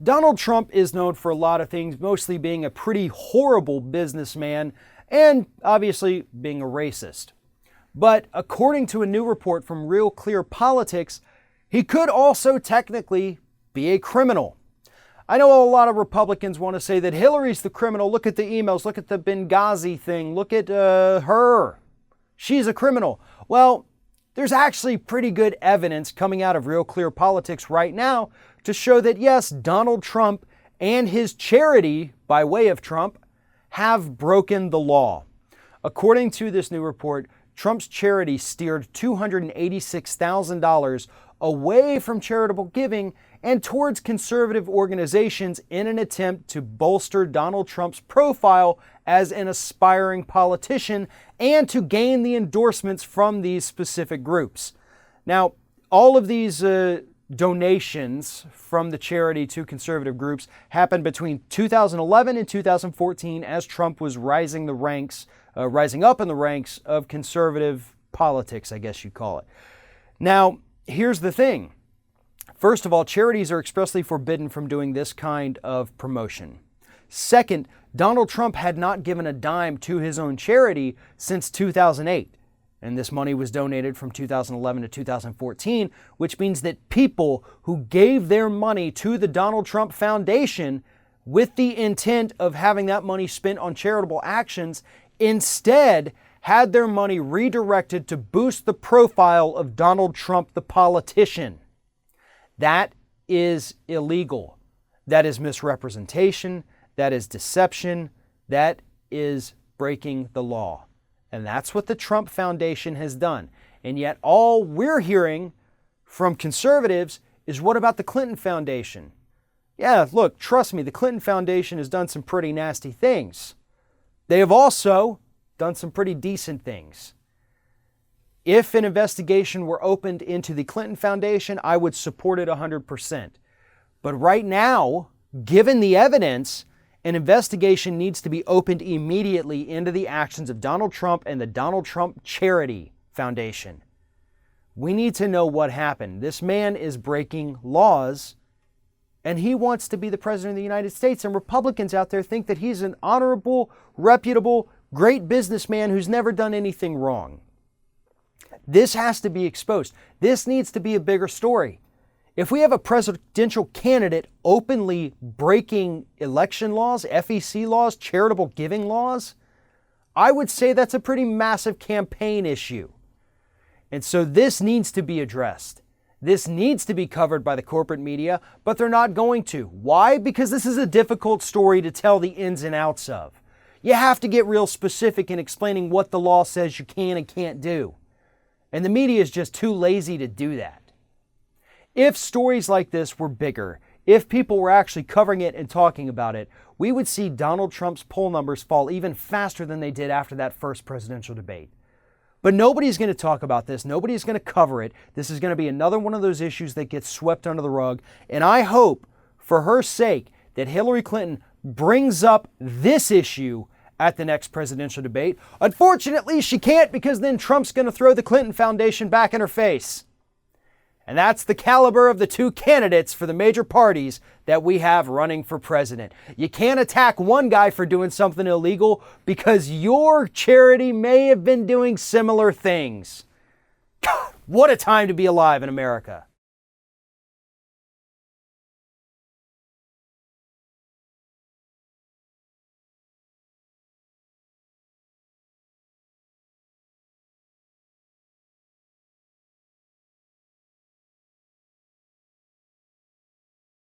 Donald Trump is known for a lot of things, mostly being a pretty horrible businessman and obviously being a racist. But according to a new report from Real Clear Politics, he could also technically be a criminal. I know a lot of Republicans want to say that Hillary's the criminal. Look at the emails. Look at the Benghazi thing. Look at her. She's a criminal. Well, there's actually pretty good evidence coming out of Real Clear Politics right now to show that, yes, Donald Trump and his charity, by way of Trump, have broken the law. According to this new report, Trump's charity steered $286,000 away from charitable giving and towards conservative organizations in an attempt to bolster Donald Trump's profile as an aspiring politician and to gain the endorsements from these specific groups. Now, all of these donations from the charity to conservative groups happened between 2011 and 2014 as Trump was rising up in the ranks of conservative politics, I guess you'd call it. Now, here's the thing. First of all, charities are expressly forbidden from doing this kind of promotion. Second, Donald Trump had not given a dime to his own charity since 2008. And this money was donated from 2011 to 2014, which means that people who gave their money to the Donald Trump Foundation with the intent of having that money spent on charitable actions instead had their money redirected to boost the profile of Donald Trump, the politician. That is illegal. That is misrepresentation. That is deception. That is breaking the law. And that's what the Trump Foundation has done. And yet all we're hearing from conservatives is, what about the Clinton Foundation? Yeah, look, trust me, the Clinton Foundation has done some pretty nasty things. They have also done some pretty decent things. If an investigation were opened into the Clinton Foundation, I would support it 100%. But right now, given the evidence, an investigation needs to be opened immediately into the actions of Donald Trump and the Donald Trump Charity Foundation. We need to know what happened. This man is breaking laws, and he wants to be the president of the United States, and Republicans out there think that he's an honorable, reputable, great businessman who's never done anything wrong. This has to be exposed. This needs to be a bigger story. If we have a presidential candidate openly breaking election laws, FEC laws, charitable giving laws, I would say that's a pretty massive campaign issue. And so this needs to be addressed. This needs to be covered by the corporate media, but they're not going to. Why? Because this is a difficult story to tell the ins and outs of. You have to get real specific in explaining what the law says you can and can't do. And the media is just too lazy to do that. If stories like this were bigger, if people were actually covering it and talking about it, we would see Donald Trump's poll numbers fall even faster than they did after that first presidential debate. But nobody's going to talk about this. Nobody's going to cover it. This is going to be another one of those issues that gets swept under the rug. And I hope, for her sake, that Hillary Clinton brings up this issue at the next presidential debate. Unfortunately, she can't, because then Trump's going to throw the Clinton Foundation back in her face. And that's the caliber of the two candidates for the major parties that we have running for president. You can't attack one guy for doing something illegal because your charity may have been doing similar things. God, what a time to be alive in America.